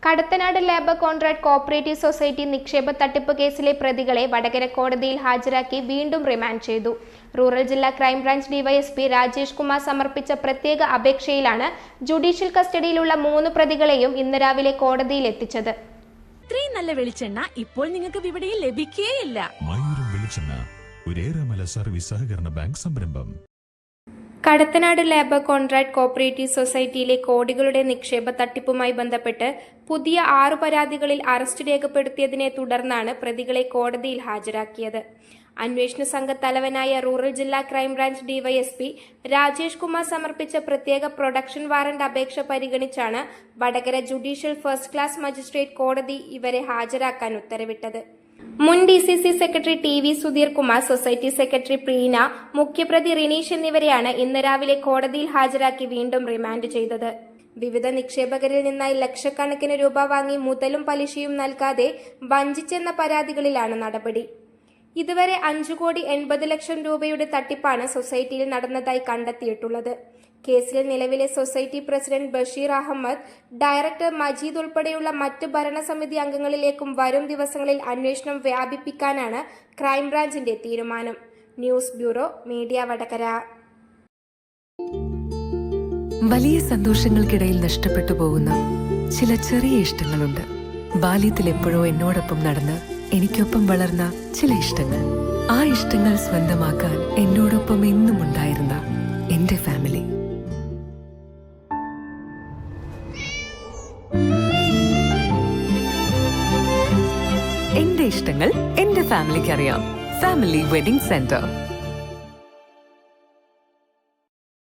Kadathanad labour contract cooperative society നിക്ഷേപ തട്ടിപ്പ് കേസിലെ പ്രതികളെ വടകര കോടതിയിൽ ഹാജരാക്കി വീണ്ടും റിമാൻഡ് ചെയ്തു. റൂറൽ ജില്ലാ ക്രൈംബ്രാഞ്ച് ഡിവൈഎസ്പി രാജേഷ് കുമാർ സമർപ്പിച്ച പ്രത്യേക അപേക്ഷയിലാണ് ജുഡീഷ്യൽ കസ്റ്റഡിയിലുള്ള 3 പ്രതികളെയും ഇന്ന് രാവിലെ കോടതിയിൽ എത്തിച്ചത്. ഇത്രയും നല്ല വെളിച്ചെണ്ണ ഇപ്പോൾ നിങ്ങൾക്ക് വിപണിയിൽ ലഭിക്കുകയില്ല. സർവീസ് സഹകരണ ബാങ്ക് സംരംഭം. കടത്തനാട് ലേബർ കോൺട്രാക്ട് കോഓപ്പറേറ്റീവ് സൊസൈറ്റിയിലെ കോടികളുടെ നിക്ഷേപ തട്ടിപ്പുമായി ബന്ധപ്പെട്ട് പുതിയ 6 പരാതികളിൽ അറസ്റ്റ് രേഖപ്പെടുത്തിയതിനെ തുടർന്നാണ് പ്രതികളെ കോടതിയിൽ ഹാജരാക്കിയത്. അന്വേഷണ സംഘ തലവനായ റൂറൽ ജില്ലാ ക്രൈംബ്രാഞ്ച് ഡിവൈഎസ്പി രാജേഷ് കുമാർ സമർപ്പിച്ച പ്രത്യേക പ്രൊഡക്ഷൻ വാറന്റ് അപേക്ഷ പരിഗണിച്ചാണ് Vadakara judicial first class magistrate കോടതി ഇവരെ ഹാജരാക്കാൻ ഉത്തരവിട്ടത്. മുൻ DCC secretary TV Sudheer Kumar, society secretary Preena, മുഖ്യപ്രതി റിനീഷ് എന്നിവരെയാണ് ഇന്ന് രാവിലെ കോടതിയിൽ ഹാജരാക്കി വീണ്ടും റിമാൻഡ് ചെയ്തത്. വിവിധ നിക്ഷേപകരിൽ നിന്നായി ലക്ഷക്കണക്കിന് രൂപ വാങ്ങി മുതലും പലിശയും നൽകാതെ വഞ്ചിച്ചെന്ന പരാതികളിലാണ് നടപടി. ഇതുവരെ 5,80,00,000 രൂപയുടെ തട്ടിപ്പാണ് സൊസൈറ്റിയിൽ നടന്നതായി കണ്ടെത്തിയിട്ടുള്ളത്. കേസിൽ നിലവിലെ society president Basheer Ahammed, director Majeed ഉൾപ്പെടെയുള്ള മറ്റ് ഭരണസമിതി അംഗങ്ങളിലേക്കും വരും ദിവസങ്ങളിൽ അന്വേഷണം വ്യാപിപ്പിക്കാനാണ് ക്രൈംബ്രാഞ്ചിന്റെ തീരുമാനം. News bureau, media Vadakara. വലിയ സന്തോഷങ്ങൾക്കിടയിൽ നഷ്ടപ്പെട്ടു പോകുന്ന ചില ചെറിയ ഇഷ്ടങ്ങളുണ്ട്. ബാല്യത്തിൽ എപ്പോഴോ എന്നോടൊപ്പം നടന്ന് എനിക്കൊപ്പം വളർന്ന ചില ഇഷ്ടങ്ങൾ. ആ ഇഷ്ടങ്ങൾ സ്വന്തമാക്കാൻ എന്നോടൊപ്പം എന്നും ഉണ്ടായിരുന്ന എന്റെ ഫാമിലി. എന്റെ ഇഷ്ടങ്ങൾ എന്റെ ഫാമിലിക്ക് അറിയാം. Family wedding centre.